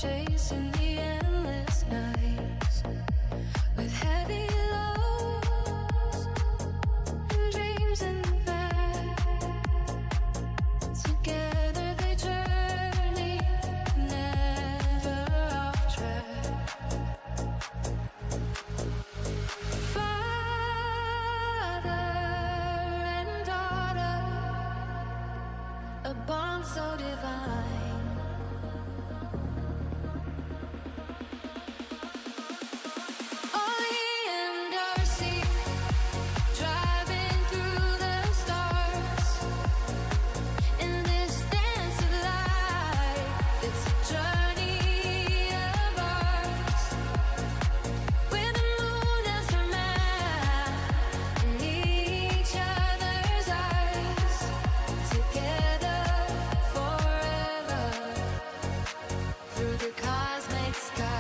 chasing the endless nights with heavy lows and dreams in the back. Together they journey, never off track. Father and daughter, a bond so divine. Ollie and Darcy, driving through the stars in this dance of life. It's a journey of ours, with the moon as her map and each other's eyes. Together forever through the cosmic skies.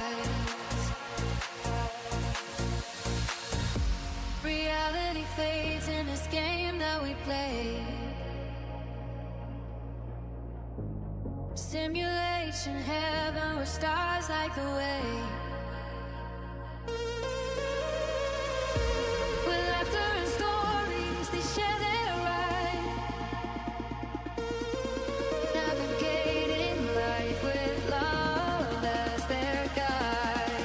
Reality fades in this game that we play. Simulation heaven where stars like the way. With laughter and stories, they share their ride. Navigating life with love as their guide.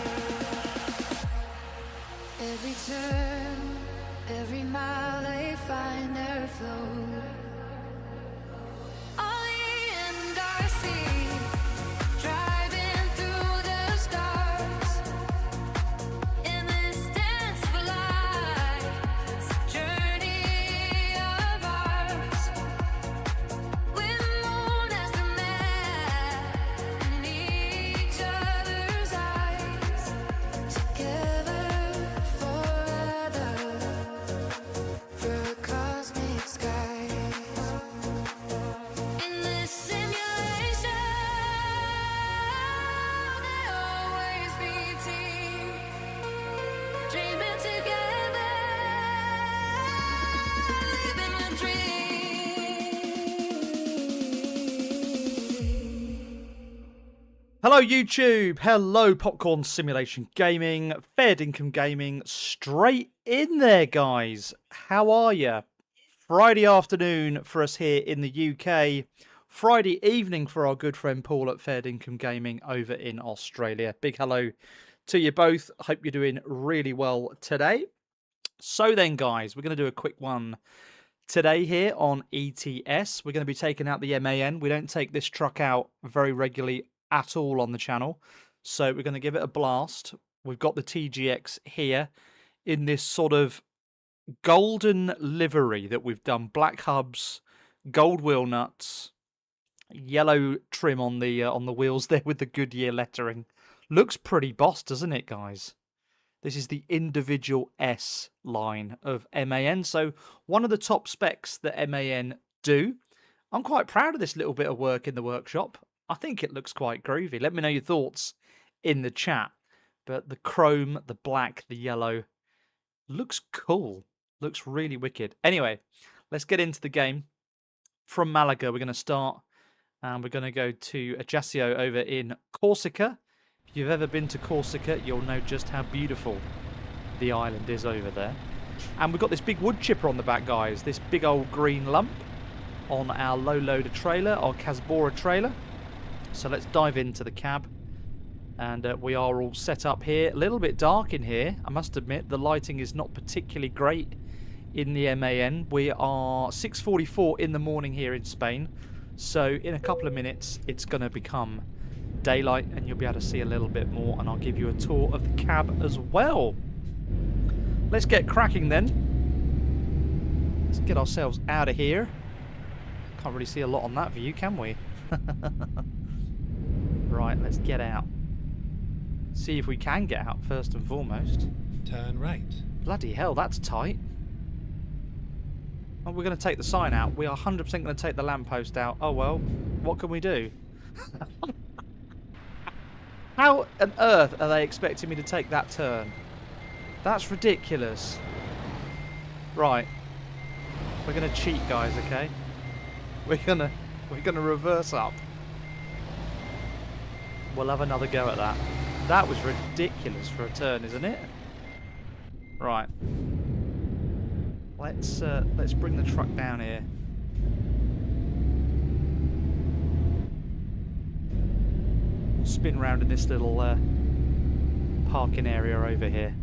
Every turn, every mile, they find their flow. Ollie and Darcy, driving through the stars in this dance of life. It's a journey of ours, with the moon as the map and each other's eyes. Together forever through cosmic skies. In this simulation, they always be teams, dreaming together, living a dream. Hello YouTube, hello Popcorn Simulation Gaming, Fair Dinkum Gaming, straight in there guys. How are ya? Friday afternoon for us here in the UK, Friday evening for our good friend Paul at Fair Dinkum Gaming over in Australia. Big hello to you both, hope you're doing really well today. So then guys, we're going to do a quick one today here on ETS. We're going to be taking out the MAN. We don't take this truck out very regularly at all on the channel, so we're going to give it a blast. We've got the TGX here in this sort of golden livery that we've done. Black hubs, gold wheel nuts, yellow trim on the wheels there with the Goodyear lettering. Looks pretty boss, doesn't it, guys? This is the individual S line of MAN, so one of the top specs that MAN do. I'm quite proud of this little bit of work in the workshop. I think it looks quite groovy. Let me know your thoughts in the chat. But the chrome, the black, the yellow looks cool. Looks really wicked. Anyway, let's get into the game. From Malaga, we're going to start. And we're going to go to Ajaccio over in Corsica. If you've ever been to Corsica, you'll know just how beautiful the island is over there. And we've got this big wood chipper on the back, guys. This big old green lump on our low loader trailer, our Casbora trailer. So let's dive into the cab. And we are all set up here. A little bit dark in here, I must admit. The lighting is not particularly great in the MAN. We are 6:44 in the morning here in Spain. So in a couple of minutes, it's going to become daylight and you'll be able to see a little bit more. And I'll give you a tour of the cab as well. Let's get cracking then. Let's get ourselves out of here. Can't really see a lot on that view, can we? Right, let's get out. See if we can get out first and foremost. Turn right. Bloody hell, that's tight. Oh, we're going to take the sign out. We are 100% going to take the lamppost out. Oh well, what can we do? How on earth are they expecting me to take that turn? That's ridiculous. Right. We're going to cheat, guys, okay? We're gonna reverse up. We'll have another go at that. That was ridiculous for a turn, isn't it? Right. Let's bring the truck down here. We'll spin round in this little parking area over here.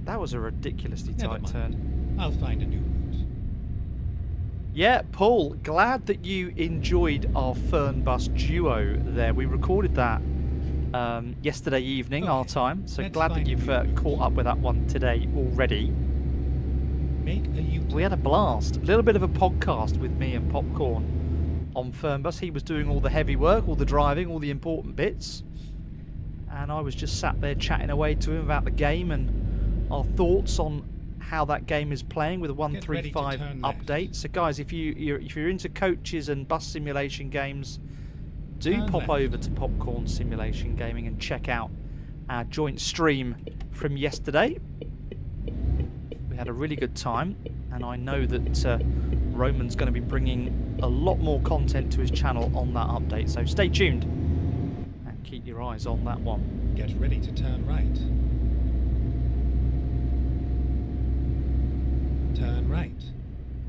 That was a ridiculously tight turn. I'll find a new route. Yeah, Paul, glad that you enjoyed our Fernbus duo there. We recorded that yesterday evening, our time. So glad that you've caught up with that one today already. Make a U-turn. We had a blast. A little bit of a podcast with me and Popcorn on Fernbus. He was doing all the heavy work, all the driving, all the important bits. And I was just sat there chatting away to him about the game and our thoughts on how that game is playing with a 135 update. So guys, if you're into coaches and bus simulation games, do pop over to Popcorn Simulation Gaming and check out our joint stream from yesterday. We had a really good time, and I know that Roman's going to be bringing a lot more content to his channel on that update, so stay tuned and keep your eyes on that one. Get ready to turn right. Turn right.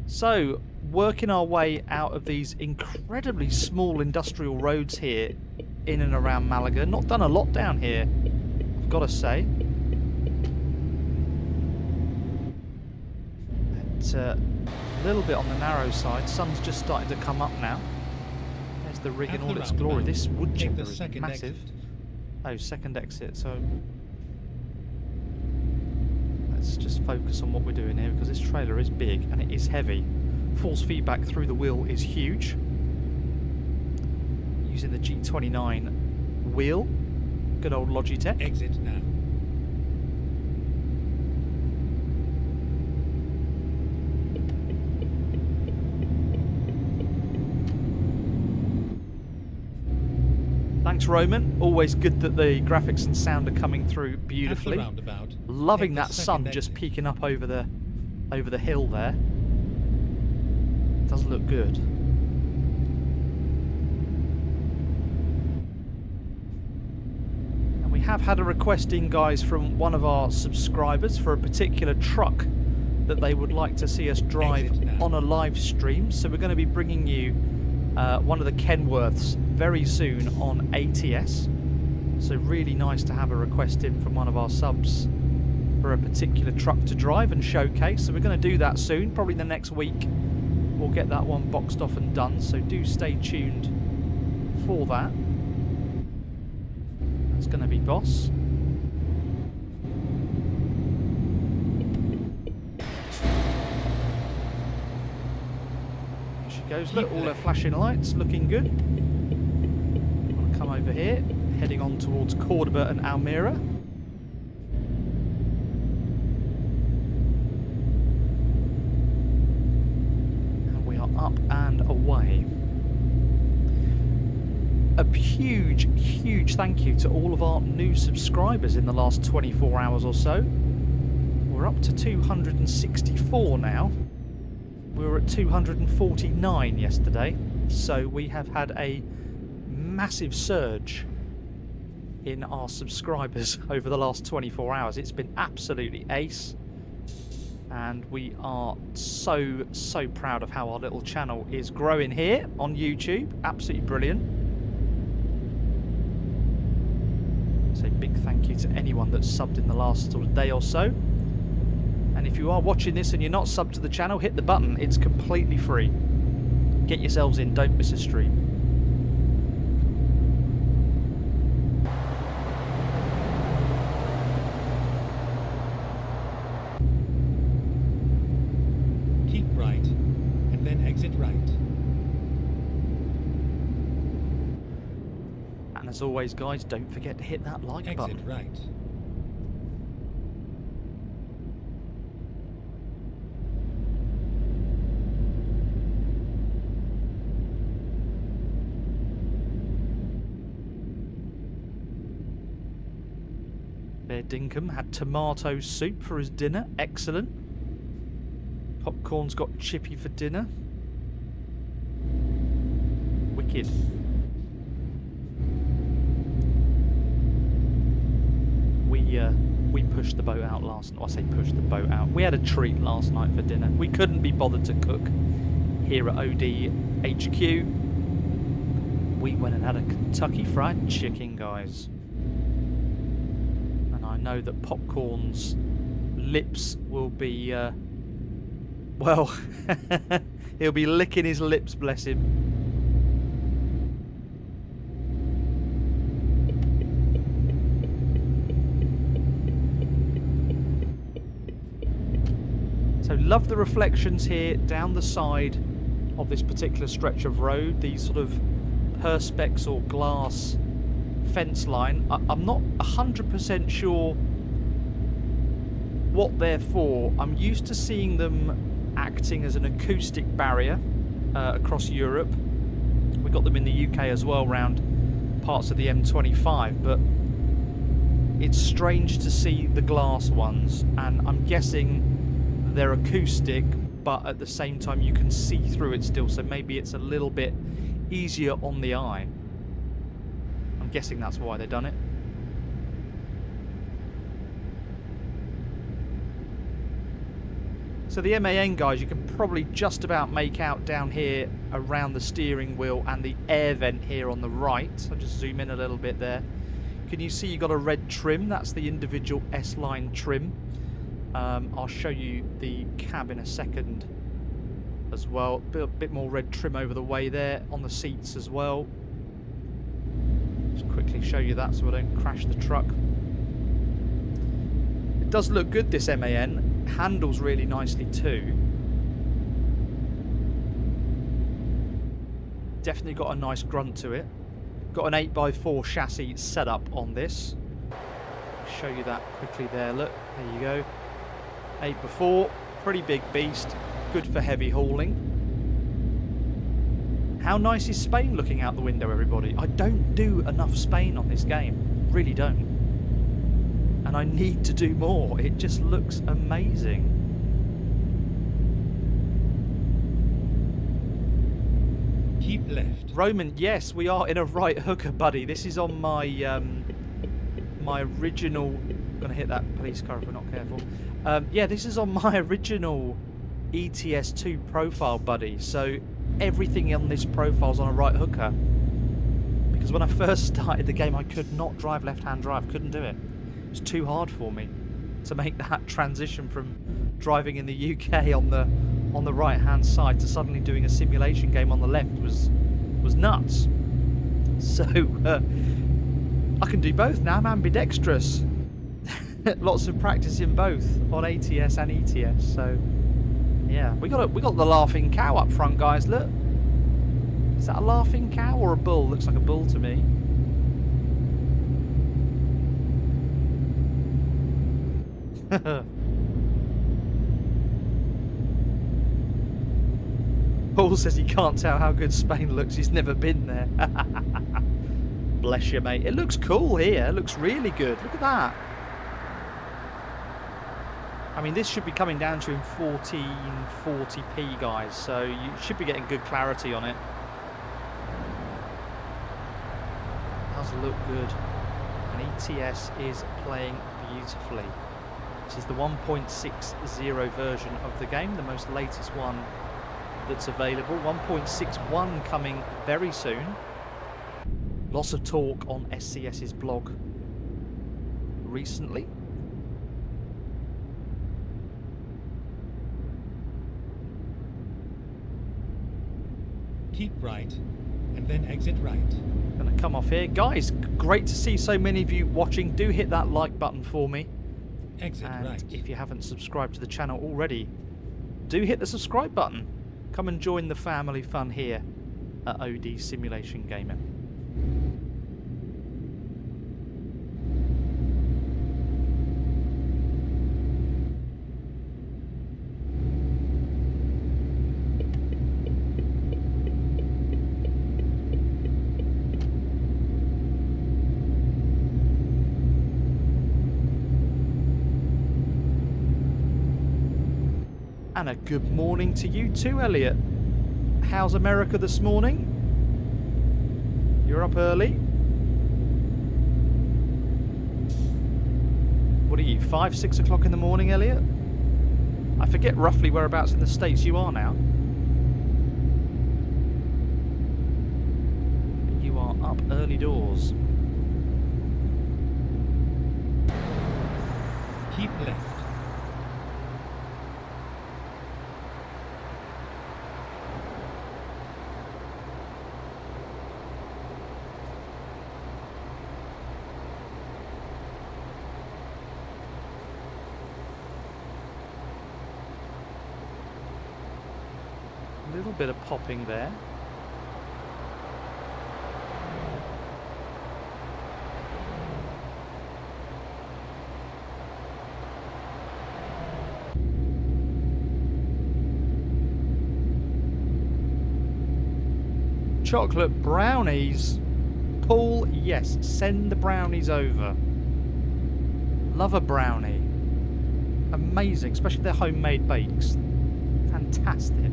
So, working our way out of these incredibly small industrial roads here in and around Malaga. Not done a lot down here, I've got to say. It's a little bit on the narrow side. Sun's just starting to come up now. There's the rig in all its glory. This wood chipper is massive. Oh, second exit. So let's just focus on what we're doing here, because this trailer is big and it is heavy. Force feedback through the wheel is huge. Using the G29 wheel. Good old Logitech. Exit now. Thanks, Roman. Always good that the graphics and sound are coming through beautifully. Loving that sun just peeking up over the hill there. Does look good. And we have had a request in, guys, from one of our subscribers for a particular truck that they would like to see us drive on a live stream. So we're going to be bringing you one of the Kenworths very soon on ATS. So really nice to have a request in from one of our subs for a particular truck to drive and showcase. So we're going to do that soon, probably the next week. We'll get that one boxed off and done, so do stay tuned for that. That's going to be Boss. There she goes. Look, all her flashing lights looking good. I'm going to come over here, heading on towards Cordoba and Almira. Up and away. A huge thank you to all of our new subscribers in the last 24 hours or so. We're up to 264 now. We were at 249 yesterday, so we have had a massive surge in our subscribers over the last 24 hours. It's been absolutely ace. And we are so proud of how our little channel is growing here on YouTube. Absolutely brilliant. So big thank you to anyone that's subbed in the last sort of day or so. And if you are watching this and you're not subbed to the channel, hit the button. It's completely free. Get yourselves in, don't miss a stream. As always, guys, don't forget to hit that like button. Exit right. Bear Dinkum had tomato soup for his dinner. Excellent. Popcorn's got chippy for dinner. Wicked. pushed the boat out last night. I say pushed the boat out. We had a treat last night for dinner. We couldn't be bothered to cook here at OD HQ. We went and had a Kentucky Fried Chicken, guys. And I know that Popcorn's lips will be, well, he'll be licking his lips, bless him. So love the reflections here down the side of this particular stretch of road. These sort of perspex or glass fence line. I'm not 100% sure what they're for. I'm used to seeing them acting as an acoustic barrier across Europe. We got them in the UK as well, around parts of the M25, but it's strange to see the glass ones, and I'm guessing they're acoustic, but at the same time you can see through it still, so maybe it's a little bit easier on the eye. I'm guessing that's why they've done it. So the MAN, guys, you can probably just about make out down here around the steering wheel and the air vent here on the right. I'll just zoom in a little bit there. Can you see you've got a red trim? That's the individual S-line trim. I'll show you the cab in a second as well. A bit more red trim over the way there on the seats as well. Just quickly show you that so I don't crash the truck. It does look good, this MAN. Handles really nicely too. Definitely got a nice grunt to it. Got an 8x4 chassis set up on this. Show you that quickly there. Look, there you go. 8x4, pretty big beast, good for heavy hauling. How nice is Spain looking out the window, everybody? I don't do enough Spain on this game, really don't. And I need to do more, it just looks amazing. Keep left. Roman, yes, we are in a right hooker, buddy. This is on my my original... I'm going to hit that police car if we're not careful. Yeah, this is on my original ETS2 profile, buddy. So everything on this profile is on a right hooker. Because when I first started the game, I could not drive left-hand drive. Couldn't do it. It was too hard for me to make that transition from driving in the UK on the right-hand side to suddenly doing a simulation game on the left was nuts. So I can do both now. I'm ambidextrous. Lots of practice in both on ATS and ETS. So yeah, we got the laughing cow up front, guys. Look, is that a laughing cow or a bull? Looks like a bull to me. Paul says he can't tell how good Spain looks. He's never been there. Bless you, mate. It looks cool here. It looks really good. Look at that. I mean, this should be coming down to in 1440p, guys, so you should be getting good clarity on it. Does look good. And ETS is playing beautifully. This is the 1.60 version of the game, the most latest one that's available. 1.61 coming very soon. Lots of talk on SCS's blog recently. Keep right, and then exit right. Gonna come off here. Guys, great to see so many of you watching. Do hit that like button for me. Exit And right. if you haven't subscribed to the channel already, do hit the subscribe button. Come and join the family fun here at OD Simulation Gaming. And a good morning to you too, Elliot. How's America this morning? You're up early? What are you, 5, 6 o'clock in the morning, Elliot? I forget roughly whereabouts in the States you are now. You are up early doors. Keep left. A little bit of popping there. Chocolate brownies. Paul, yes, send the brownies over. Love a brownie. Amazing, especially their homemade bakes. Fantastic.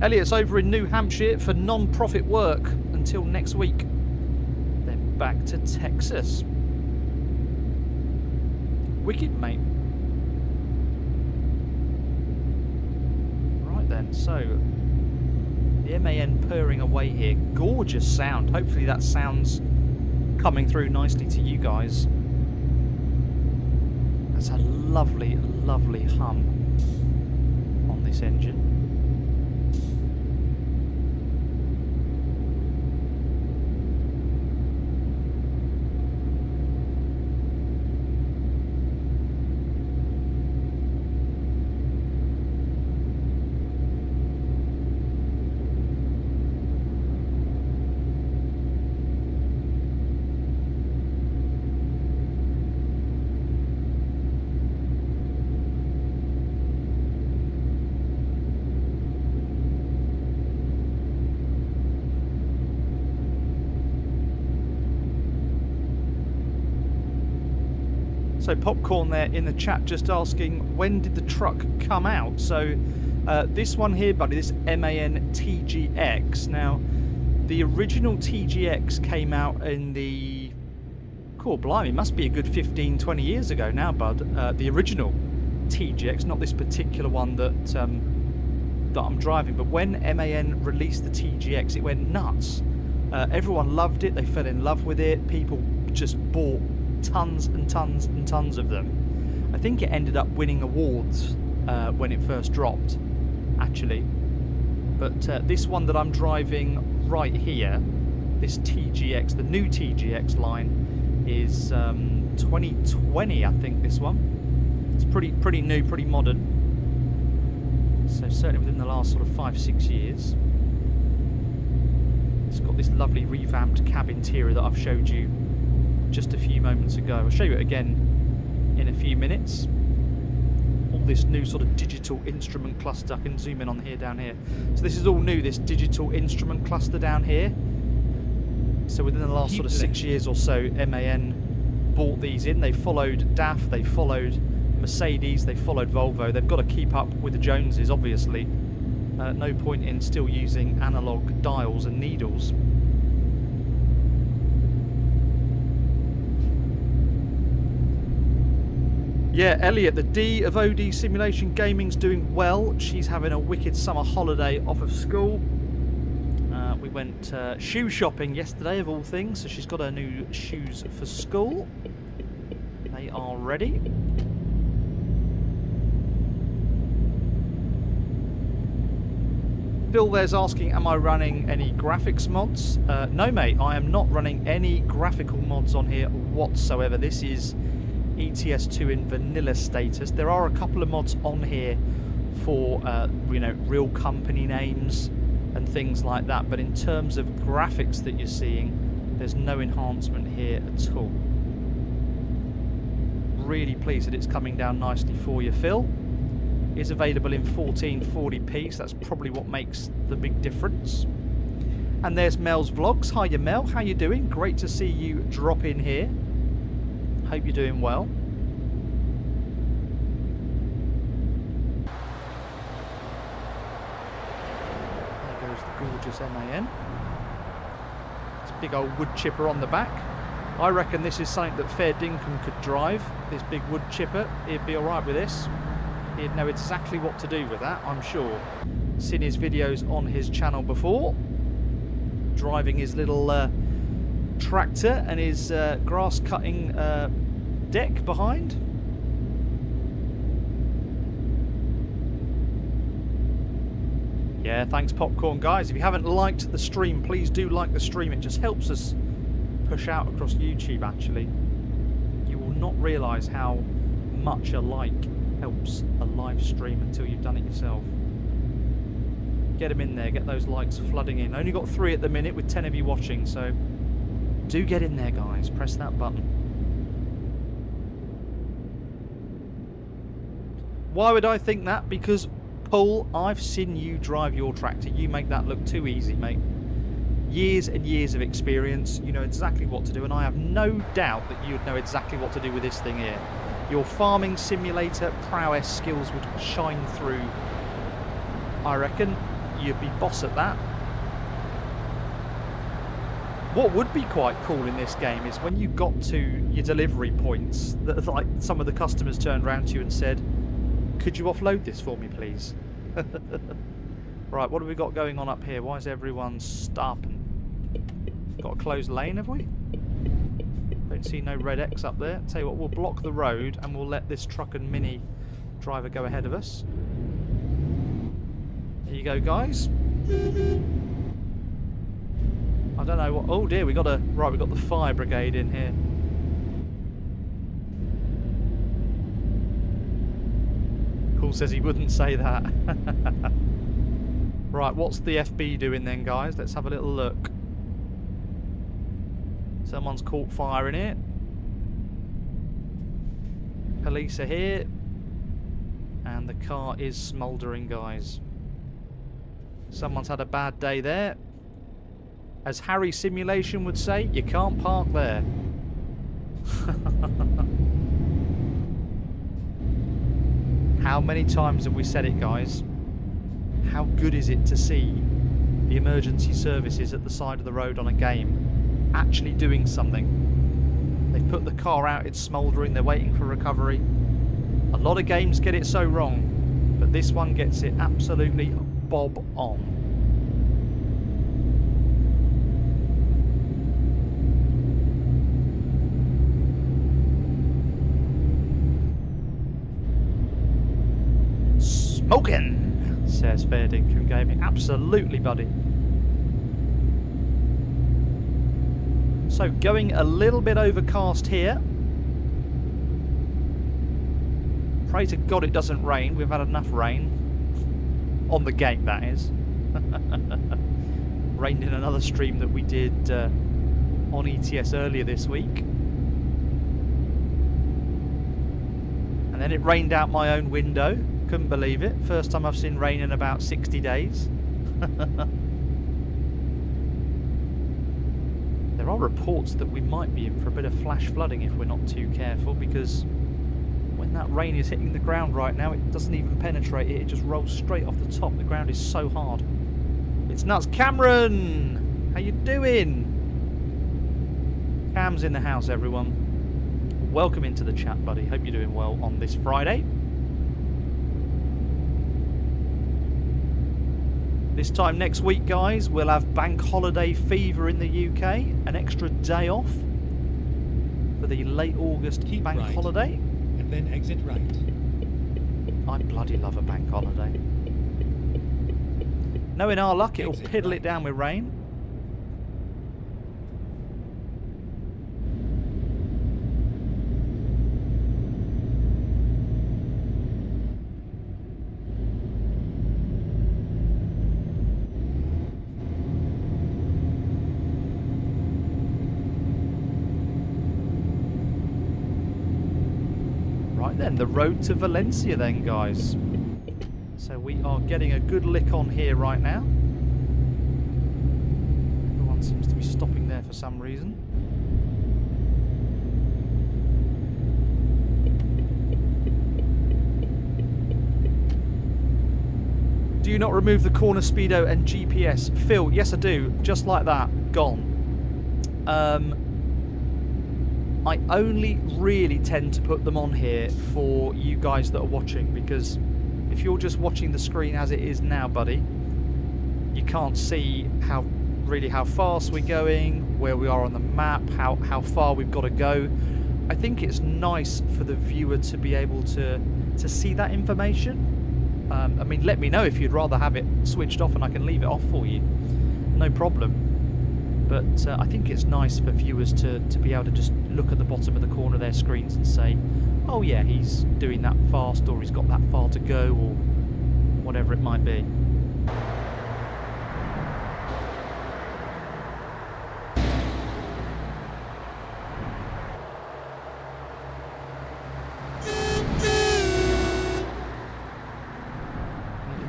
Elliot's over in New Hampshire for non-profit work until next week. Then back to Texas. Wicked, mate. Right then, so the MAN purring away here. Gorgeous sound. Hopefully that sound's coming through nicely to you guys. That's a lovely, lovely hum on this engine. So Popcorn there in the chat just asking, when did the truck come out? So this one here, buddy, this MAN TGX. Now, the original TGX came out in the... Cool, blimey, must be a good 15, 20 years ago now, bud. The original TGX, not this particular one that I'm driving, but when MAN released the TGX, it went nuts. Everyone loved it, they fell in love with it, people just bought tons and tons and tons of them. I think it ended up winning awards when it first dropped, actually. But this one that I'm driving right here, this TGX, the new TGX line, is 2020, I think, this one. It's pretty new, pretty modern. So certainly within the last sort of 5-6 years. It's got this lovely revamped cab interior that I've showed you just a few moments ago. I'll show you it again in a few minutes. All this new sort of digital instrument cluster. I can zoom in on here, down here. So this is all new, this digital instrument cluster down here. So within the last sort of 6 years or so, MAN bought these in. They followed DAF, they followed Mercedes, they followed Volvo. They've got to keep up with the Joneses, obviously. No point in still using analog dials and needles. Yeah, Elliot, the D of OD Simulation Gaming's doing well. She's having a wicked summer holiday off of school. We went shoe shopping yesterday, of all things, so she's got her new shoes for school. They are ready. Phil there's asking, am I running any graphics mods? No, mate, I am not running any graphical mods on here whatsoever. This is ETS2 in vanilla status. There are a couple of mods on here for you know, real company names and things like that, but in terms of graphics that you're seeing, there's no enhancement here at all. Really pleased that it's coming down nicely for you, Phil. Is available in 1440p, so that's probably what makes the big difference. And there's Mel's vlogs. Hiya Mel, how you doing? Great to see you drop in here. Hope you're doing well. There goes the gorgeous MAN. It's a big old wood chipper on the back. I reckon this is something that Fair Dinkum could drive, this big wood chipper. He'd be alright with this. He'd know exactly what to do with that, I'm sure. Seen his videos on his channel before. Driving his little tractor and his grass cutting deck behind. Yeah, thanks Popcorn guys. If you haven't liked the stream, please do like the stream. It just helps us push out across YouTube actually. You will not realise how much a like helps a live stream until you've done it yourself. Get them in there, get those likes flooding in. Only got 3 at the minute with 10 of you watching, so do get in there guys, press that button. Why would I think that? Because Paul, I've seen you drive your tractor. You make that look too easy, mate. Years and years of experience. You know exactly what to do, and I have no doubt that you'd know exactly what to do with this thing here. Your farming simulator prowess skills would shine through. I reckon you'd be boss at that. What would be quite cool in this game is when you got to your delivery points, that like some of the customers turned around to you and said, "Could you offload this for me, please?" Right, what have we got going on up here? Why is everyone stopping? Got a closed lane, have we? Don't see no red X up there. Tell you what, we'll block the road and we'll let this truck and mini driver go ahead of us. There you go, guys. I don't know what... Oh dear, we got a... Right, we got the fire brigade in here. Paul says he wouldn't say that. Right, what's the FB doing then, guys? Let's have a little look. Someone's caught fire in it. Police are here. And the car is smouldering, guys. Someone's had a bad day there. As Harry Simulation would say, you can't park there. How many times have we said it, guys? How good is it to see the emergency services at the side of the road on a game actually doing something? They've put the car out, it's smouldering, they're waiting for recovery. A lot of games get it so wrong, but this one gets it absolutely bob on. Smoking, says Fair Dinkum Gaming. Absolutely, buddy. So going a little bit overcast here. Pray to God it doesn't rain. We've had enough rain. On the game, that is. Rained in another stream that we did on ETS earlier this week. And then it rained out my own window. Couldn't believe it. First time I've seen rain in about 60 days. There are reports that we might be in for a bit of flash flooding if we're not too careful, because when that rain is hitting the ground right now, it doesn't even penetrate it. It just rolls straight off the top. The ground is so hard. It's nuts. Cameron! How you doing? Cam's in the house, everyone. Welcome into the chat, buddy. Hope you're doing well on this Friday. This time next week, guys, we'll have bank holiday fever in the UK. An extra day off for the late August Keep bank right, holiday. and then exit right. I bloody love a bank holiday. Knowing our luck, it'll Exit piddle right. it down with rain. Then the road to Valencia then, guys. So we are getting a good lick on here right now. Everyone seems to be stopping there for some reason. Do you not remove the corner speedo and GPS? Phil, yes I do. Just like that. Gone. I only really tend to put them on here for you guys that are watching, because if you're just watching the screen as it is now, buddy, you can't see how fast we're going, where we are on the map, how far we've got to go. I think it's nice for the viewer to be able to see that information. I mean, let me know if you'd rather have it switched off and I can leave it off for you. No problem. But I think it's nice for viewers to be able to just look at the bottom of the corner of their screens and say, oh yeah, he's doing that fast, or he's got that far to go, or whatever it might be.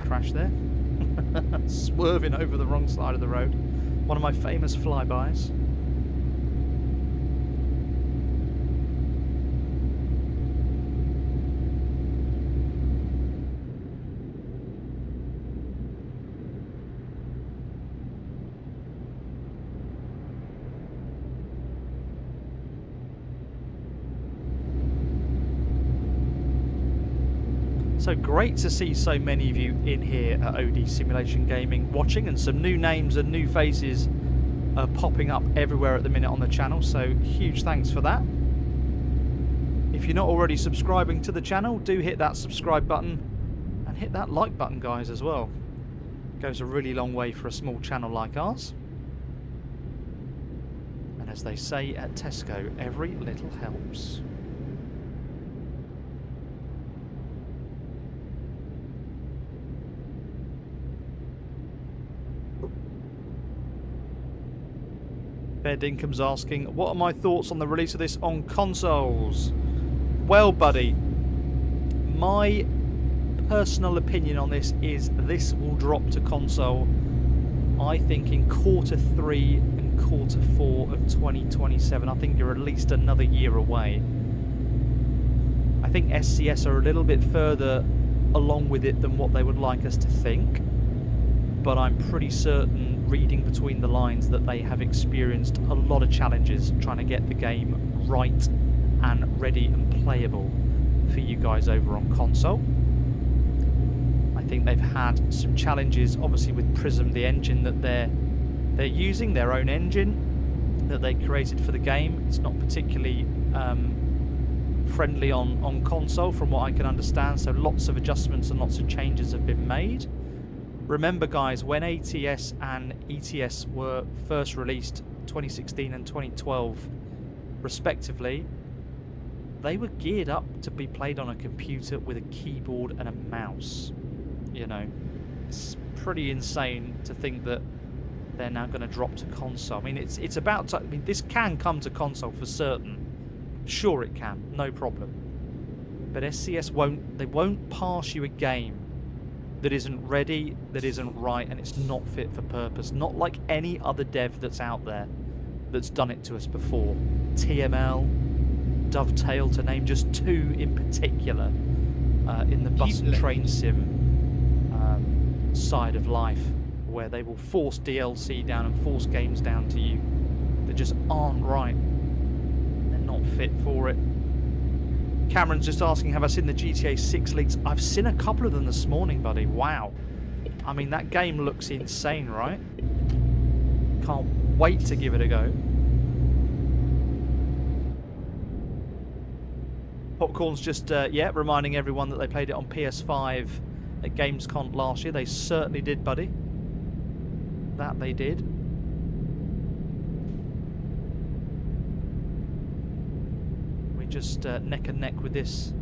Crash there. Swerving over the wrong side of the road. One of my famous flybys. So great to see so many of you in here at OD Simulation Gaming watching, and some new names and new faces are popping up everywhere at the minute on the channel, so huge thanks for that. If you're not already subscribing to the channel, do hit that subscribe button and hit that like button, guys, as well. It goes a really long way for a small channel like ours. And as they say at Tesco, every little helps. Bear Dinkum's asking, what are my thoughts on the release of this on consoles? Well, buddy, my personal opinion on this is this will drop to console, I think, in Q3 and Q4 of 2027. I think you're at least another year away. I think SCS are a little bit further along with it than what they would like us to think, but I'm pretty certain, reading between the lines, that they have experienced a lot of challenges trying to get the game right and ready and playable for you guys over on console. I think they've had some challenges, obviously, with Prism, the engine that they're using, their own engine that they created for the game. It's not particularly friendly on console, from what I can understand, so lots of adjustments and lots of changes have been made. Remember, guys, when ATS and ETS were first released, 2016 and 2012 respectively, they were geared up to be played on a computer with a keyboard and a mouse. You know, it's pretty insane to think that they're now going to drop to console. I mean, it's about to, I mean, this can come to console for certain. Sure it can, no problem. But SCS won't pass you a game that isn't ready, that isn't right, and it's not fit for purpose. Not like any other dev that's out there that's done it to us before. TML, Dovetail, to name just two in particular, in the bus and train sim side of life, where they will force DLC down and force games down to you that just aren't right. They're not fit for it. Cameron's just asking, have I seen the GTA 6 leaks? I've seen a couple of them this morning, buddy. Wow. I mean, that game looks insane, right? Can't wait to give it a go. Popcorn's just, yeah, reminding everyone that they played it on PS5 at Gamescom last year. They certainly did, buddy. That they did. Just neck and neck with this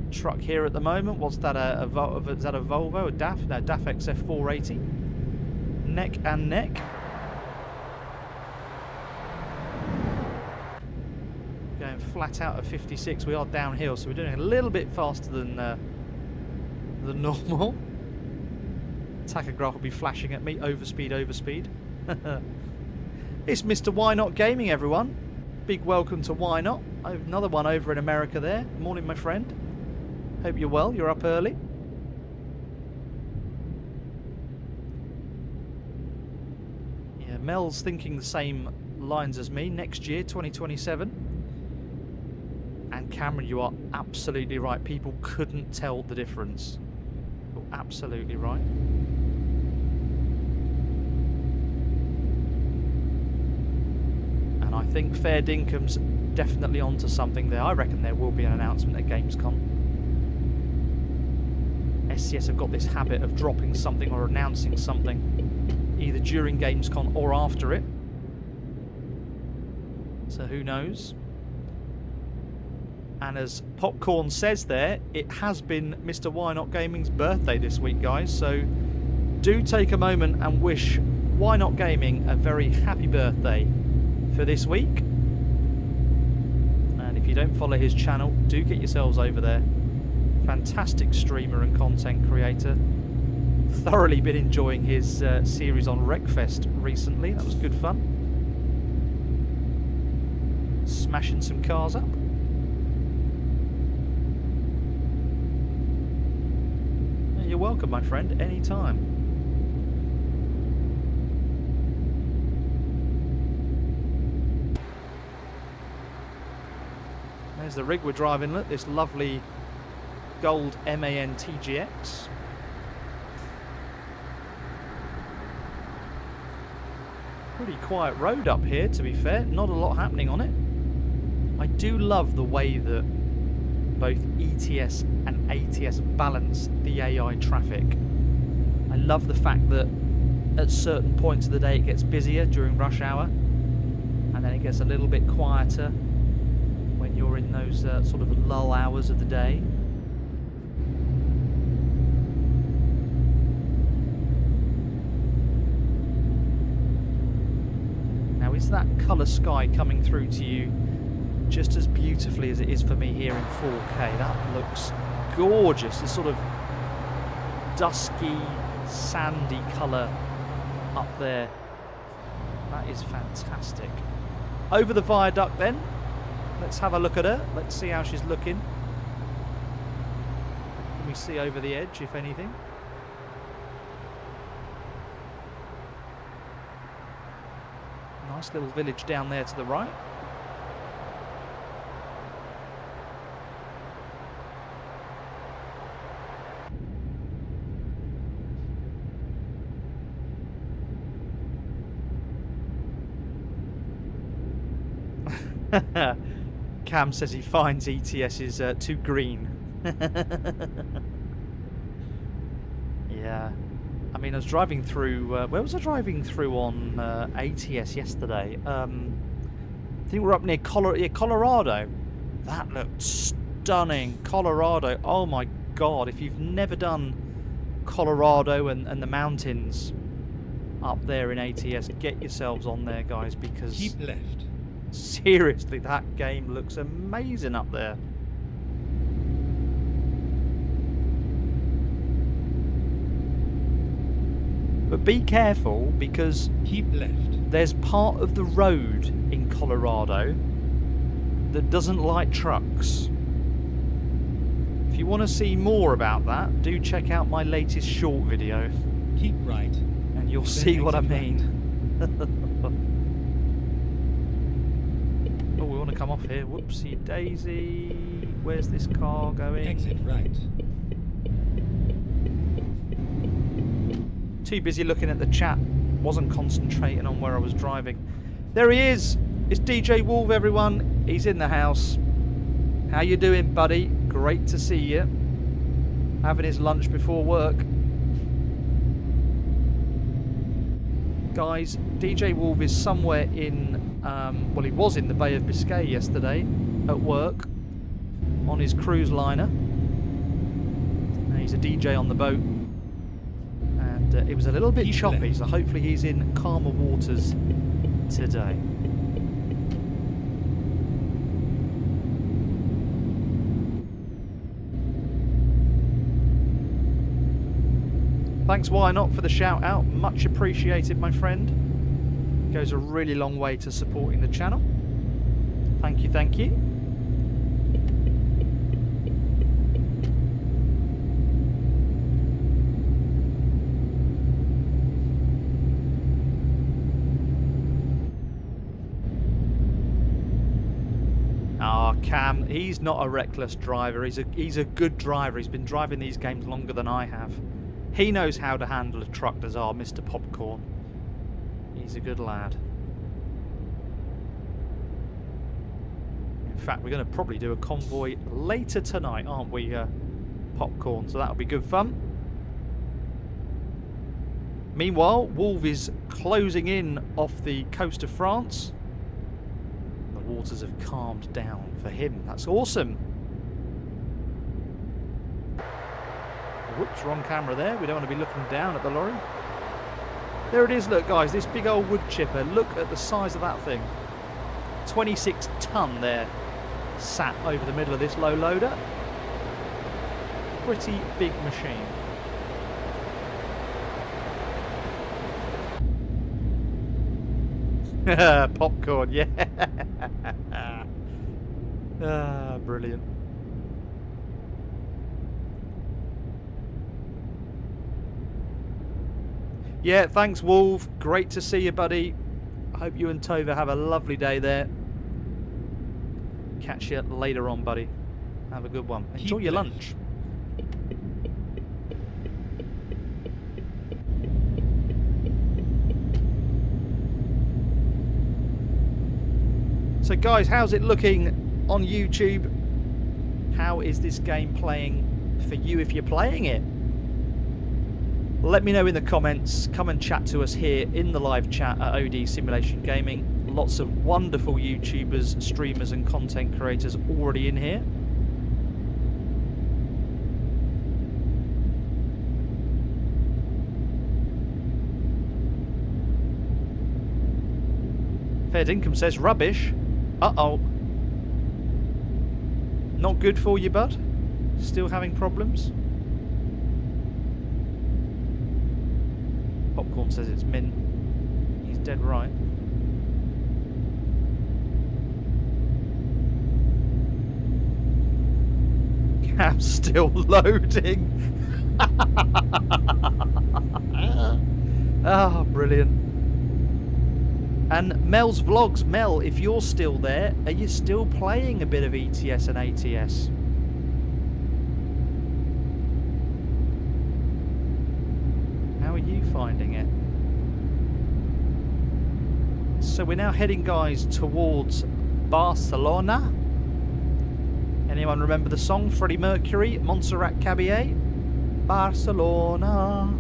truck here at the moment. What's that? Is that a Volvo? A DAF? No, DAF XF480. Neck and neck. Going flat out at 56. We are downhill, so we're doing a little bit faster than normal. Tachograph will be flashing at me. Overspeed, overspeed. It's Mr. Why Not Gaming, everyone. Big welcome to Why Not. Another one over in America there. Morning, my friend. Hope you're well. You're up early. Yeah, Mel's thinking the same lines as me. Next year, 2027. Cameron, you are absolutely right. People couldn't tell the difference. You're absolutely right. And I think Fair Dinkum's definitely onto something there. I reckon there will be an announcement at Gamescom. SCS have got this habit of dropping something or announcing something either during Gamescom or after it. So who knows? And as Popcorn says there, it has been Mr. Why Not Gaming's birthday this week, guys. So do take a moment and wish Why Not Gaming a very happy birthday for this week. And if you don't follow his channel, do get yourselves over there. Fantastic streamer and content creator. Thoroughly been enjoying his series on Wreckfest recently. That was good fun. Smashing some cars up. You're welcome, my friend, anytime. There's the rig we're driving. Look, this lovely gold MAN TGX. Pretty quiet road up here, to be fair. Not a lot happening on it. I do love the way that both ETS and ATS balance the AI traffic. I love the fact that at certain points of the day it gets busier during rush hour, and then it gets a little bit quieter when you're in those sort of lull hours of the day. Now, is that colour sky coming through to you just as beautifully as it is for me here in 4K? That looks gorgeous. This sort of dusky, sandy colour up there. That is fantastic. Over the viaduct then. Let's have a look at her. Let's see how she's looking. Can we see over the edge, if anything? Nice little village down there to the right. Cam says he finds ETS is too green. Yeah. I mean, I was driving through... where was I driving through on ATS yesterday? I think we're up near Colorado. That looked stunning. Colorado. Oh my God. If you've never done Colorado and the mountains up there in ATS, get yourselves on there, guys, because... Keep left. Seriously, that game looks amazing up there. But be careful, because keep left. There's part of the road in Colorado that doesn't like trucks. If you want to see more about that, do check out my latest short video. Keep right. And you'll see what I mean. Oh, we want to come off here. Whoopsie daisy. Where's this car going? Exit right. Too busy looking at the chat. Wasn't concentrating on where I was driving. There he is. It's DJ Wolf, everyone. He's in the house. How you doing, buddy? Great to see you. Having his lunch before work. Guys, DJ Wolf is somewhere in... well, he was in the Bay of Biscay yesterday at work on his cruise liner. He's a DJ on the boat. And it was a little bit choppy, so hopefully he's in calmer waters today. Thanks, Why Not, for the shout out. Much appreciated, my friend. Goes a really long way to supporting the channel. Thank you, thank you. Cam, he's not a reckless driver. He's a good driver. He's been driving these games longer than I have. He knows how to handle a truck, does our Mr. Popcorn. He's a good lad. In fact, we're going to probably do a convoy later tonight, aren't we, Popcorn? So that'll be good fun. Meanwhile, Wolf is closing in off the coast of France. The waters have calmed down for him. That's awesome. Whoops, wrong camera there. We don't want to be looking down at the lorry. There it is, look guys, this big old wood chipper. Look at the size of that thing. 26 ton there, sat over the middle of this low loader. Pretty big machine. Popcorn, yeah. Ah, brilliant. Yeah, thanks, Wolf. Great to see you, buddy. I hope you and Tova have a lovely day there. Catch you later on, buddy. Have a good one. Enjoy your lunch. So, guys, how's it looking on YouTube? How is this game playing for you if you're playing it? Let me know in the comments. Come and chat to us here in the live chat at OD Simulation Gaming. Lots of wonderful YouTubers, streamers and content creators already in here. Fair Dinkum says rubbish. Uh-oh. Not good for you, bud? Still having problems? Popcorn says it's mint. He's dead right. Cam's still loading. Ah, brilliant. And Mel's Vlogs. Mel, if you're still there, are you still playing a bit of ETS and ATS? How are you finding it? So we're now heading, guys, towards Barcelona. Anyone remember the song? Freddie Mercury, Montserrat Caballé? Barcelona.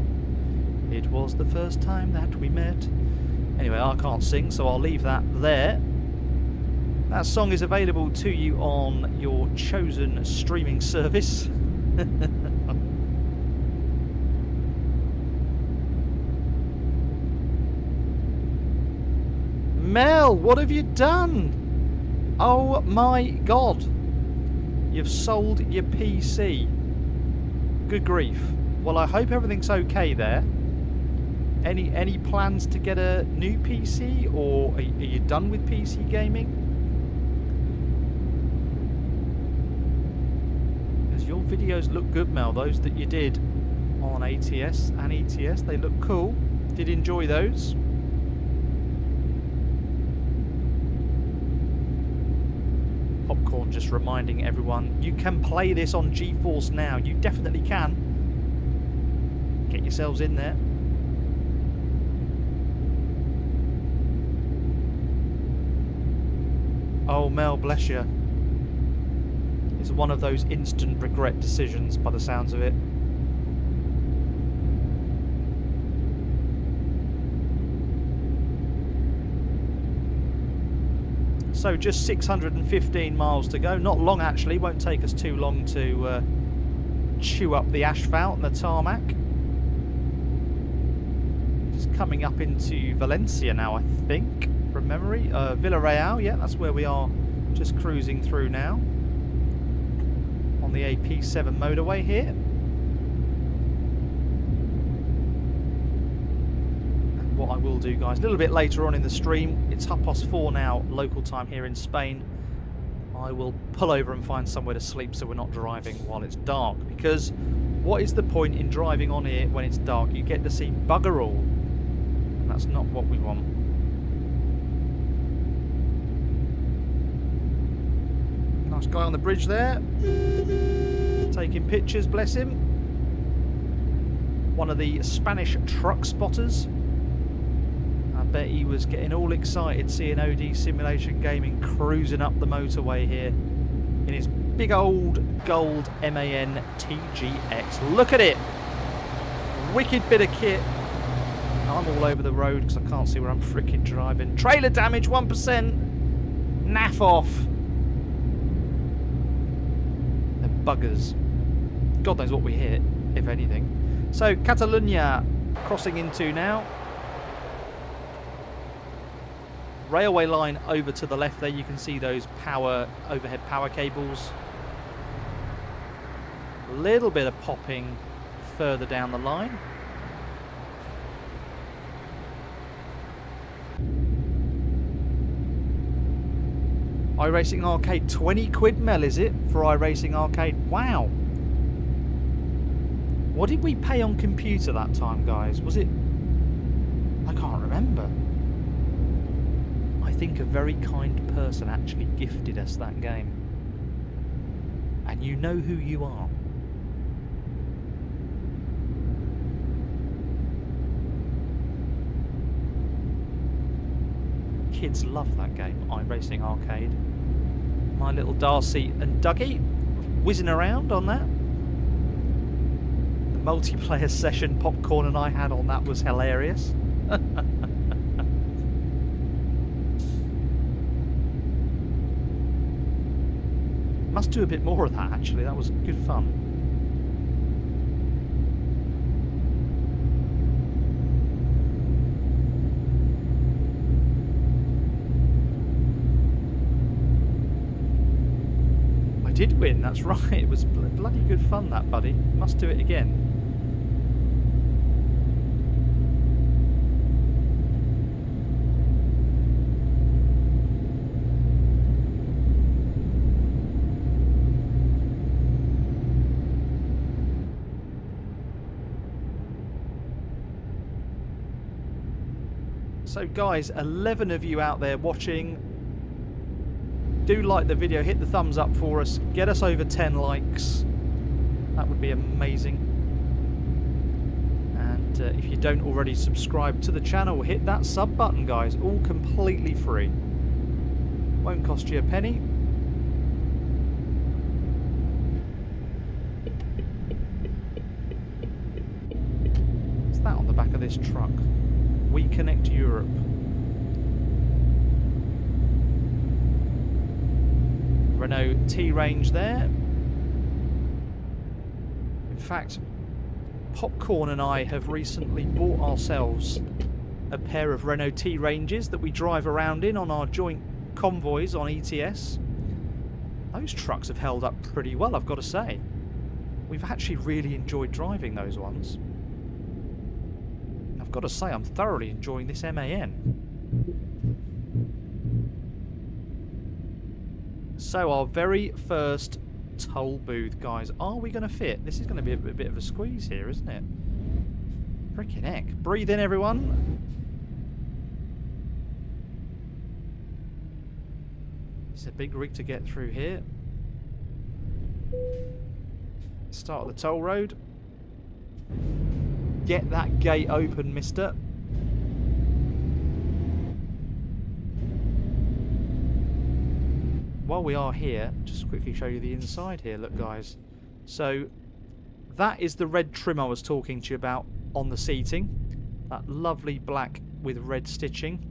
It was the first time that we met. Anyway, I can't sing, so I'll leave that there. That song is available to you on your chosen streaming service. Mel, what have you done? Oh my god. You've sold your PC. Good grief. Well, I hope everything's okay there. Any plans to get a new PC, or are you done with PC gaming? Because your videos look good, Mel. Those that you did on ATS and ETS, they look cool. Did enjoy those. Popcorn just reminding everyone, you can play this on GeForce Now. You definitely can. Get yourselves in there. Oh, Mel, bless you. It's one of those instant regret decisions by the sounds of it. So just 615 miles to go. Not long, actually. Won't take us too long to chew up the asphalt and the tarmac. Just coming up into Valencia now, I think. From memory, Villarreal, yeah, that's where we are, just cruising through now on the AP7 motorway here. And what I will do, guys, a little bit later on in the stream, it's 4:30 now, local time here in Spain. I will pull over and find somewhere to sleep so we're not driving while it's dark, because what is the point in driving on here when it's dark? You get to see bugger all, and that's not what we want. Nice guy on the bridge there. Taking pictures, bless him. One of the Spanish truck spotters. I bet he was getting all excited seeing OD Simulation Gaming cruising up the motorway here in his big old gold MAN TGX. Look at it! Wicked bit of kit. I'm all over the road because I can't see where I'm freaking driving. Trailer damage 1%. Naff off. The buggers. God knows what we hit, if anything. So Catalunya crossing into now. Railway line over to the left there. You can see those overhead power cables. A little bit of popping further down the line. iRacing Arcade, 20 quid, Mel, is it, for iRacing Arcade? Wow. What did we pay on computer that time, guys? Was it... I can't remember. I think a very kind person actually gifted us that game. And you know who you are. Kids love that game, iRacing Arcade. My little Darcy and Dougie whizzing around on that. The multiplayer session Popcorn and I had on that was hilarious. Must do a bit more of that actually, that was good fun. Did win, that's right. It was bloody good fun, that, buddy. Must do it again. So guys, 11 of you out there watching. Do like the video, hit the thumbs up for us, get us over 10 likes. That would be amazing. And if you don't already subscribe to the channel, hit that sub button, guys. All completely free. Won't cost you a penny. What's that on the back of this truck? We Connect Europe. Renault T-Range there. In fact, Popcorn and I have recently bought ourselves a pair of Renault T-Ranges that we drive around in on our joint convoys on ETS. Those trucks have held up pretty well, I've got to say. We've actually really enjoyed driving those ones. And I've got to say, I'm thoroughly enjoying this MAN. So our very first toll booth, guys. Are we going to fit? This is going to be a bit of a squeeze here, isn't it? Freaking heck. Breathe in, everyone. It's a big rig to get through here. Start the toll road. Get that gate open, mister. While we are here, just quickly show you the inside here. Look, guys. So that is the red trim I was talking to you about on the seating. That lovely black with red stitching.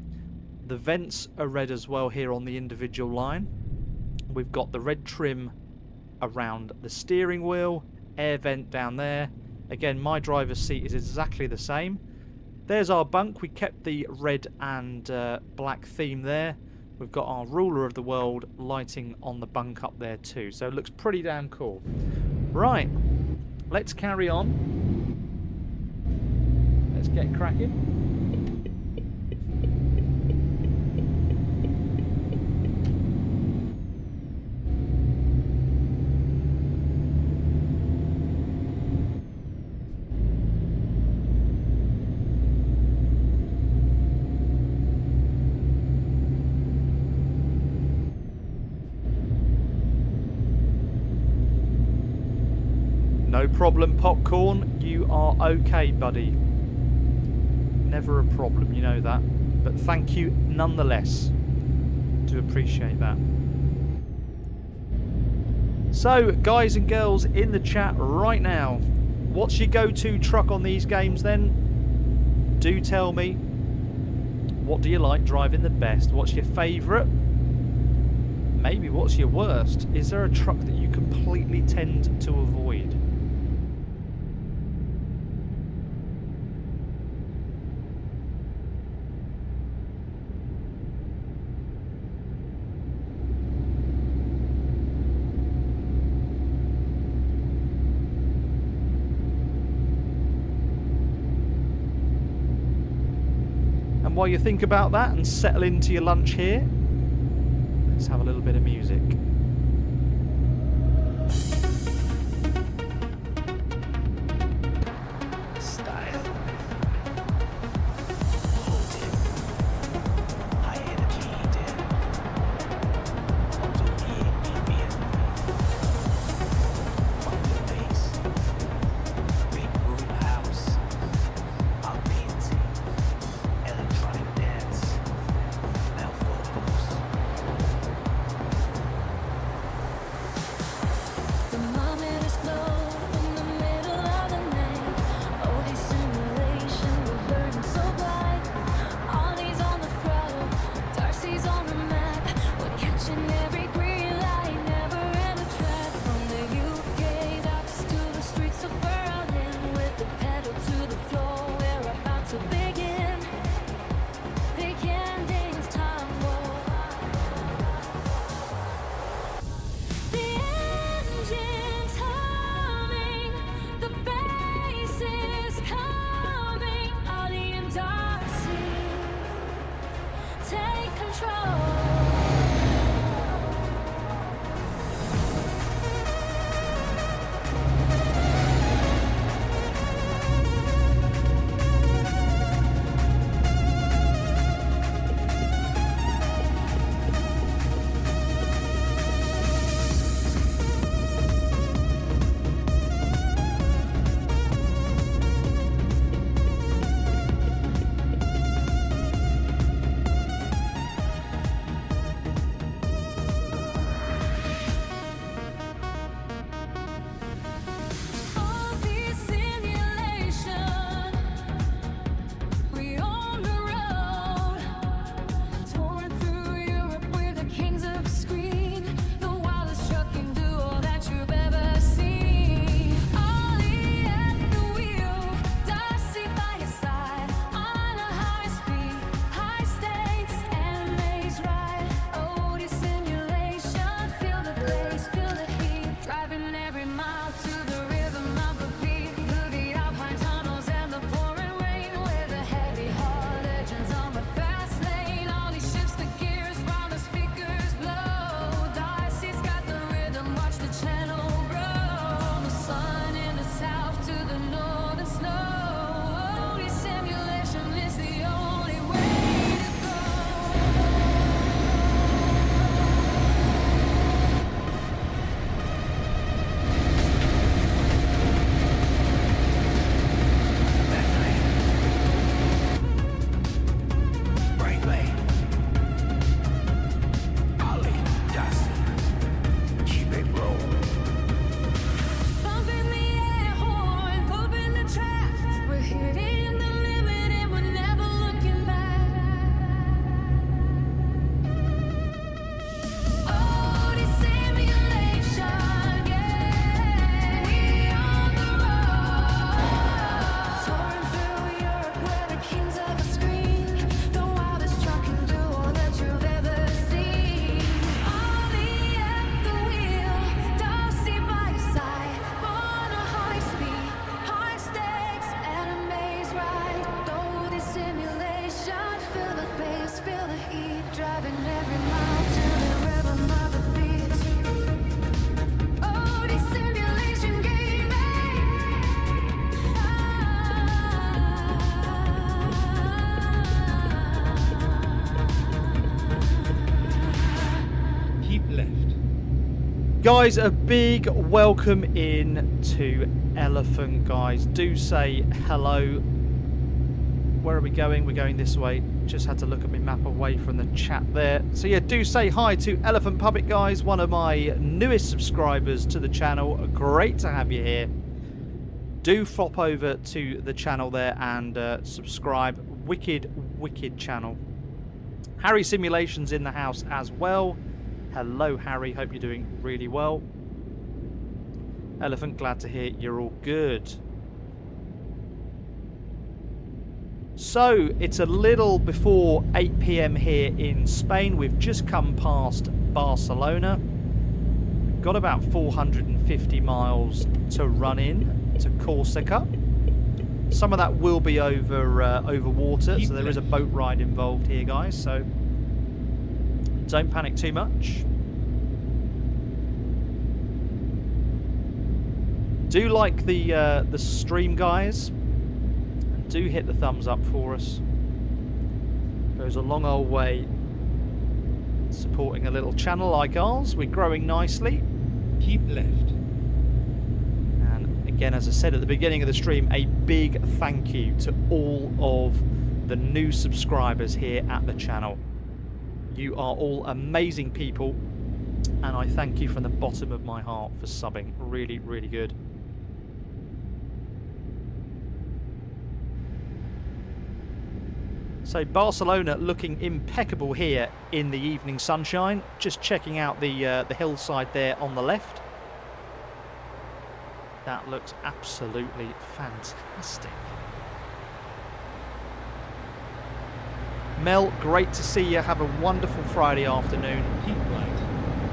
The vents are red as well here on the individual line. We've got the red trim around the steering wheel. Air vent down there. Again, my driver's seat is exactly the same. There's our bunk. We kept the red and black theme there. We've got our ruler of the world lighting on the bunk up there too. So it looks pretty damn cool. Right, let's carry on. Let's get cracking. No problem, Popcorn. You are okay, buddy. Never a problem, you know that. But thank you nonetheless. Do appreciate that. So, guys and girls in the chat right now, what's your go-to truck on these games then? Do tell me. What do you like driving the best? What's your favourite? Maybe what's your worst? Is there a truck that you completely tend to avoid? And while you think about that and settle into your lunch here, let's have a little bit of music. Guys, a big welcome in to Elephant, guys. Do say hello. Where are we going? We're going this way. Just had to look at my map away from the chat there. So yeah, do say hi to Elephant Puppet, guys. One of my newest subscribers to the channel. Great to have you here. Do flop over to the channel there and subscribe. Wicked channel. Harry Simulation's in the house as well. Hello, Harry. Hope you're doing really well. Elephant, glad to hear you're all good. So, it's a little before 8 PM here in Spain. We've just come past Barcelona. We've got about 450 miles to run in to Corsica. Some of that will be over water, so there is a boat ride involved here, guys. So, don't panic too much. Do like the stream, guys. Do hit the thumbs up for us. Goes a long old way supporting a little channel like ours. We're growing nicely. Keep left. And again, as I said at the beginning of the stream, a big thank you to all of the new subscribers here at the channel. You are all amazing people, and I thank you from the bottom of my heart for subbing. Really, really good. So Barcelona looking impeccable here in the evening sunshine. Just checking out the hillside there on the left. That looks absolutely fantastic. Mel, great to see you. Have a wonderful Friday afternoon. Keep right.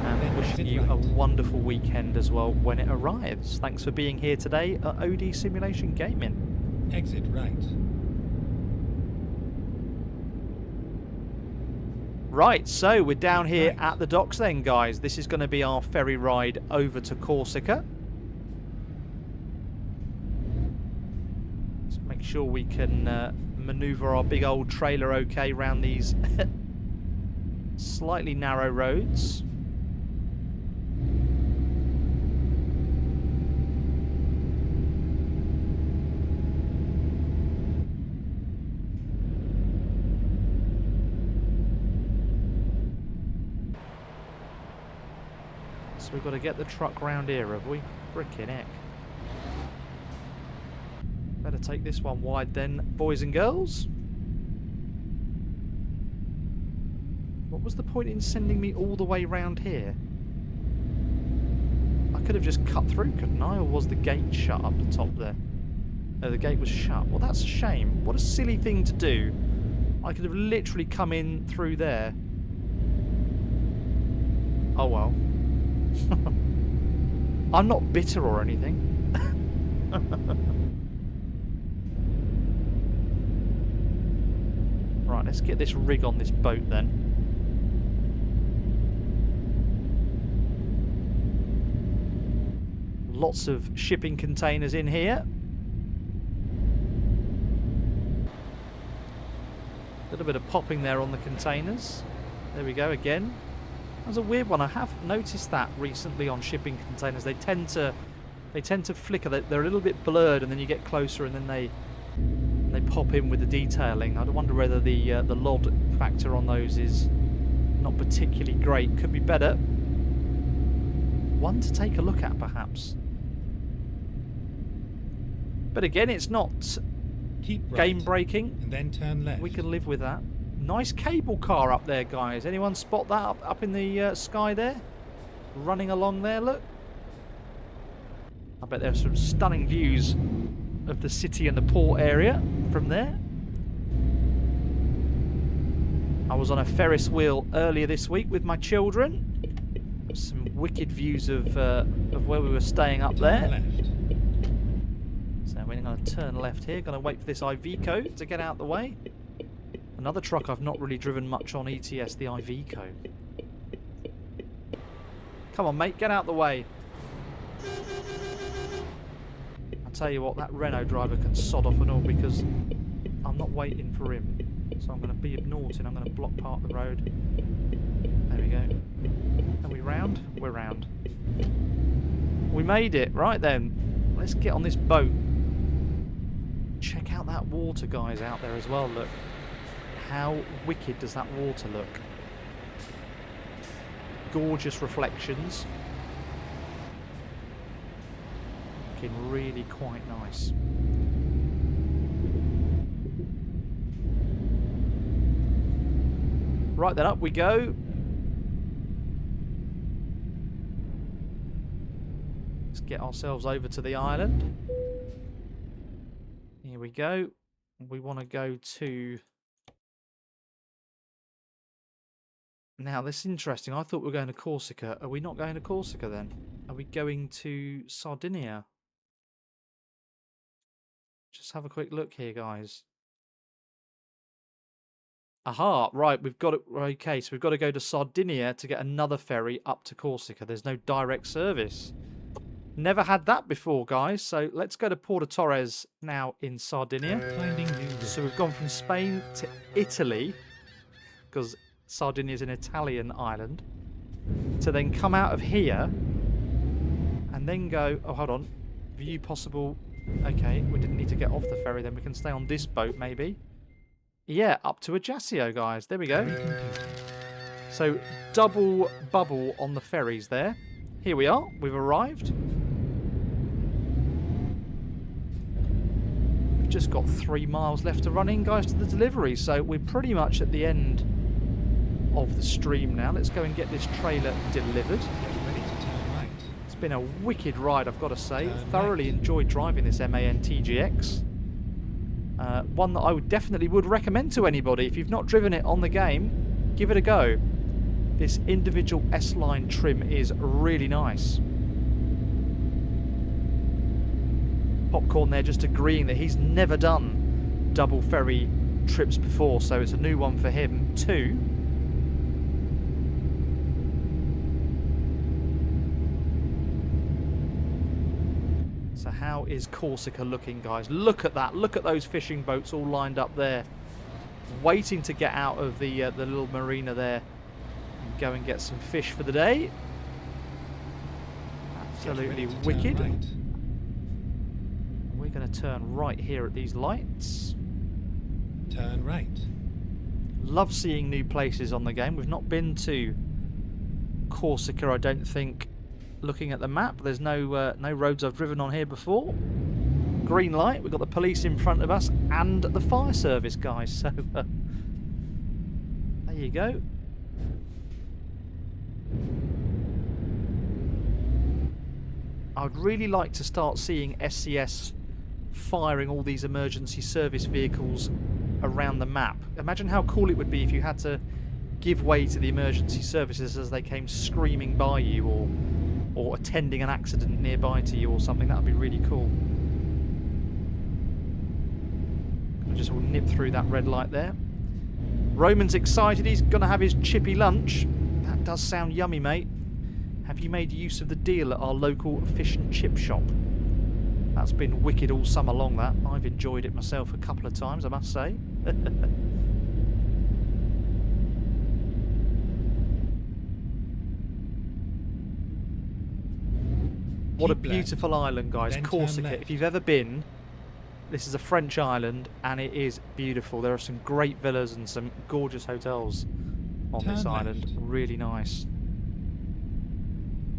And wishing you a wonderful weekend as well when it arrives. Thanks for being here today at OD Simulation Gaming. Exit right. Right, so we're down here at the docks then, guys. This is going to be our ferry ride over to Corsica. Let's make sure we can manoeuvre our big old trailer okay around these slightly narrow roads. So we've got to get the truck round here, have we? Frickin' heck. Better take this one wide then, boys and girls. What was the point in sending me all the way round here? I could have just cut through, couldn't I? Or was the gate shut up the top there? No, the gate was shut. Well, that's a shame. What a silly thing to do. I could have literally come in through there. Oh well. I'm not bitter or anything. Right, let's get this rig on this boat then. Lots of shipping containers in here. A little bit of popping there on the containers. There we go again. That was a weird one. I have noticed that recently on shipping containers. They tend to flicker. They're a little bit blurred, and then you get closer, and then they pop in with the detailing. I wonder whether the LOD factor on those is not particularly great. Could be better. One to take a look at, perhaps. But again, it's not Keep right. game breaking. And then turn left. We can live with that. Nice cable car up there, guys. Anyone spot that up in the sky there? Running along there, look. I bet there's some stunning views of the city and the port area from there. I was on a Ferris wheel earlier this week with my children. Some wicked views of where we were staying up there. Left. So we're going to turn left here. Going to wait for this Iveco to get out the way. Another truck I've not really driven much on ETS, the Iveco. Come on, mate, get out the way. I'll tell you what, that Renault driver can sod off and all, because I'm not waiting for him. So I'm going to be naughty and I'm going to block part of the road. There we go. Are we round? We're round. We made it. Right then. Let's get on this boat. Check out that water, guys, out there as well. Look. How wicked does that water look? Gorgeous reflections. Looking really quite nice. Right then, up we go. Let's get ourselves over to the island. Here we go. We want to go to... Now, this is interesting. I thought we were going to Corsica. Are we not going to Corsica then? Are we going to Sardinia? Just have a quick look here, guys. Aha, right, we've got it. Okay, so we've got to go to Sardinia to get another ferry up to Corsica. There's no direct service. Never had that before, guys. So let's go to Porto Torres now in Sardinia. So we've gone from Spain to Italy, because Sardinia is an Italian island, to then come out of here and then go... Oh, hold on. View possible... Okay, we didn't need to get off the ferry then. We can stay on this boat, maybe. Yeah, up to Ajaccio, guys. There we go. So, double bubble on the ferries there. Here we are. We've arrived. We've just got 3 miles left to run in, guys, to the delivery. So, we're pretty much at the end of the stream now. Let's go and get this trailer delivered. It's been a wicked ride, I've got to say. Thoroughly enjoyed driving this MAN TGX. One that I definitely would recommend to anybody. If you've not driven it on the game, give it a go. This individual S-line trim is really nice. Popcorn there just agreeing that he's never done double ferry trips before, so it's a new one for him too. So how is Corsica looking, guys? Look at that. Look at those fishing boats all lined up there, waiting to get out of the little marina there and go and get some fish for the day. Absolutely wicked. Right. We're going to turn right here at these lights. Turn right. Love seeing new places on the game. We've not been to Corsica, I don't think. Looking at the map, there's no roads I've driven on here before. Green light, we've got the police in front of us and the fire service, guys. So there you go. I'd really like to start seeing SCS firing all these emergency service vehicles around the map. Imagine how cool it would be if you had to give way to the emergency services as they came screaming by you, or attending an accident nearby to you or something. That would be really cool. I just will nip through that red light there. Roman's excited. He's going to have his chippy lunch. That does sound yummy, mate. Have you made use of the deal at our local fish and chip shop? That's been wicked all summer long, that. I've enjoyed it myself a couple of times, I must say. What a beautiful island, guys. Corsica. If you've ever been, this is a French island and it is beautiful. There are some great villas and some gorgeous hotels on this island. Really nice.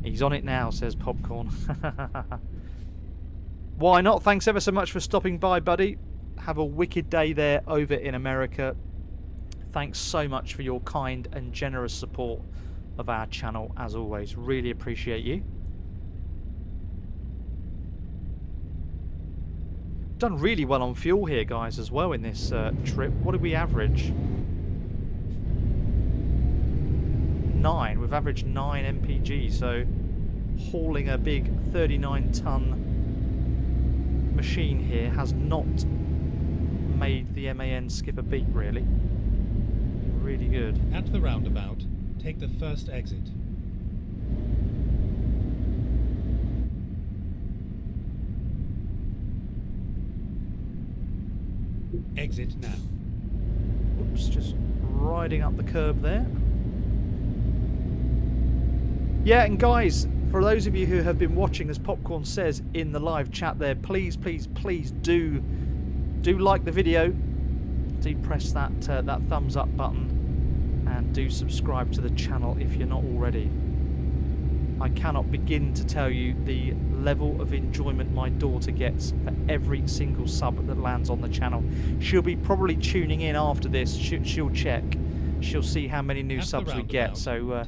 He's on it now, says Popcorn. Why not? Thanks ever so much for stopping by, buddy. Have a wicked day there over in America. Thanks so much for your kind and generous support of our channel, as always. Really appreciate you. Done really well on fuel here, guys, as well in this trip. What did we average? 9. We've averaged 9 mpg, so hauling a big 39-ton machine here has not made the MAN skip a beat, really. Really good. At the roundabout, take the first exit. Exit now. Oops, just riding up the curb there. Yeah, and guys, For those of you who have been watching, as Popcorn says in the live chat there, please, please, please do like the video. Do press that that thumbs up button and do subscribe to the channel if you're not already. I cannot begin to tell you the level of enjoyment my daughter gets for every single sub that lands on the channel. She'll be probably tuning in after this. She'll check. She'll see how many new subs we get. So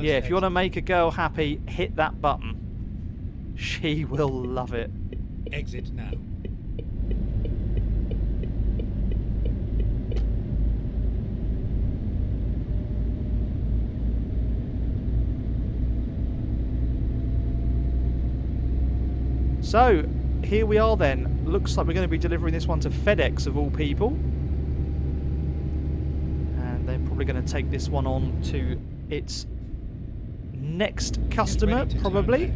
yeah, if you want to make a girl happy, hit that button. She will love it. Exit now. So, here we are then. Looks like we're going to be delivering this one to FedEx of all people. And they're probably going to take this one on to its next customer, probably.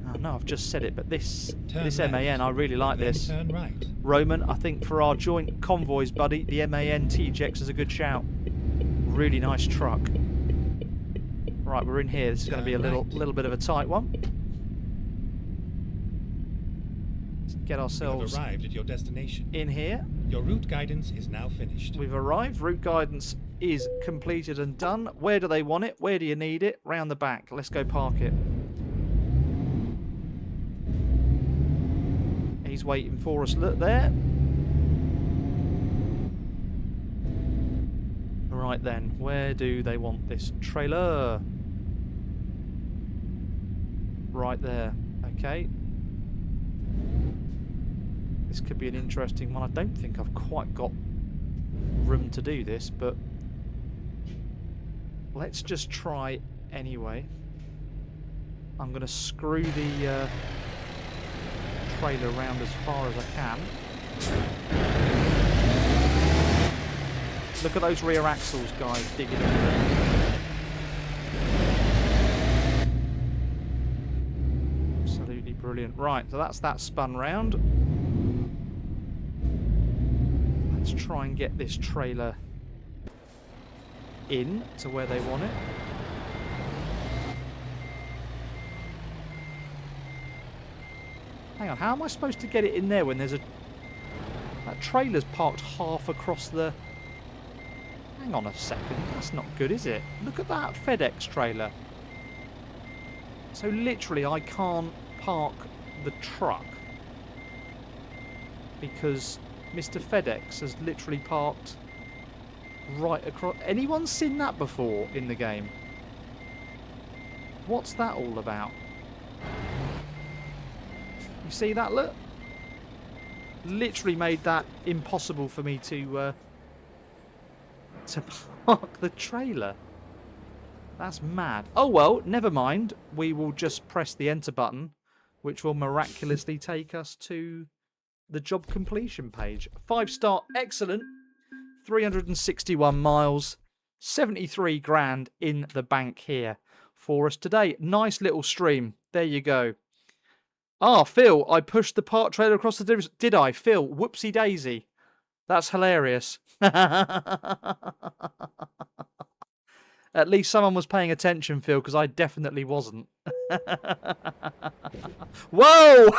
Oh no, I've just said it, but this MAN, I really like this. Turn right. Roman, I think for our joint convoys, buddy, the MAN TGX is a good shout. Really nice truck. Right, we're in here. This is going to be a little bit of a tight one. Let's get ourselves arrived at your destination. In here. Your route guidance is now finished. We've arrived. Route guidance is completed and done. Where do they want it? Where do you need it? Round the back. Let's go park it. He's waiting for us. Look there. Right then, where do they want this trailer? Right there. Okay. This could be an interesting one. I don't think I've quite got room to do this, but let's just try anyway. I'm going to screw the trailer around as far as I can. Look at those rear axles, guys, digging into them. Absolutely brilliant. Right, so that's that spun round. Let's try and get this trailer in to where they want it. Hang on, how am I supposed to get it in there when there's a... That trailer's parked half across the... Hang on a second, that's not good, is it? Look at that FedEx trailer. So literally I can't park the truck because Mr. FedEx has literally parked right across... Anyone seen that before in the game? What's that all about? You see that, look? Literally made that impossible for me to park the trailer. That's mad. Oh well, never mind. We will just press the enter button, which will miraculously take us to the job completion page. 5-star, excellent. 361 miles, 73 grand in the bank here for us today. Nice little stream. There you go. Ah, Phil, I pushed the park trailer across the difference. Did I? Phil, whoopsie daisy. That's hilarious. At least someone was paying attention, Phil, because I definitely wasn't. Whoa!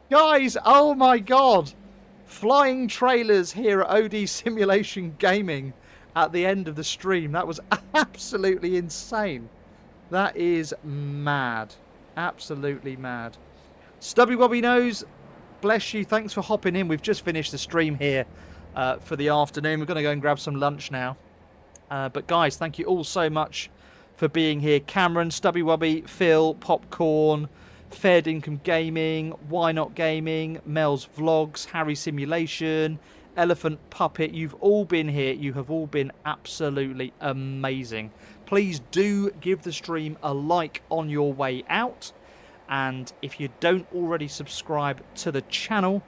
Guys, oh my god. Flying trailers here at OD Simulation Gaming at the end of the stream. That was absolutely insane. That is mad. Absolutely mad. Stubby Wobby Nose, bless you. Thanks for hopping in. We've just finished the stream here for the afternoon. We're going to go and grab some lunch now. But guys, thank you all so much for being here. Cameron, Stubby Wobby, Phil, Popcorn, Fair Income Gaming, Why Not Gaming, Mel's Vlogs, Harry Simulation, Elephant Puppet. You've all been here. You have all been absolutely amazing. Please do give the stream a like on your way out. And if you don't already subscribe to the channel,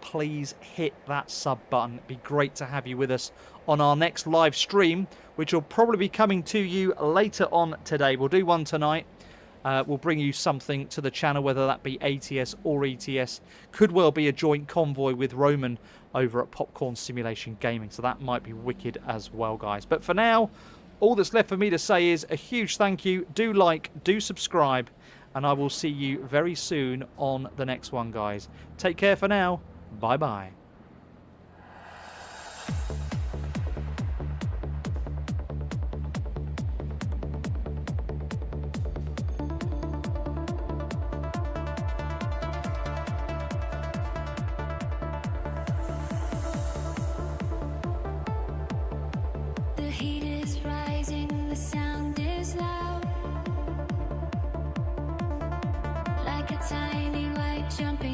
please hit that sub button. It'd be great to have you with us on our next live stream, which will probably be coming to you later on today. We'll do one tonight. will bring you something to the channel, whether that be ATS or ETS. Could well be a joint convoy with Roman over at Popcorn Simulation Gaming, so that might be wicked as well, guys. But for now, all that's left for me to say is a huge thank you. Do like, do subscribe, and I will see you very soon on the next one, guys. Take care for now. Bye-bye. The heat is rising, the sound is loud, like a tiny white jumping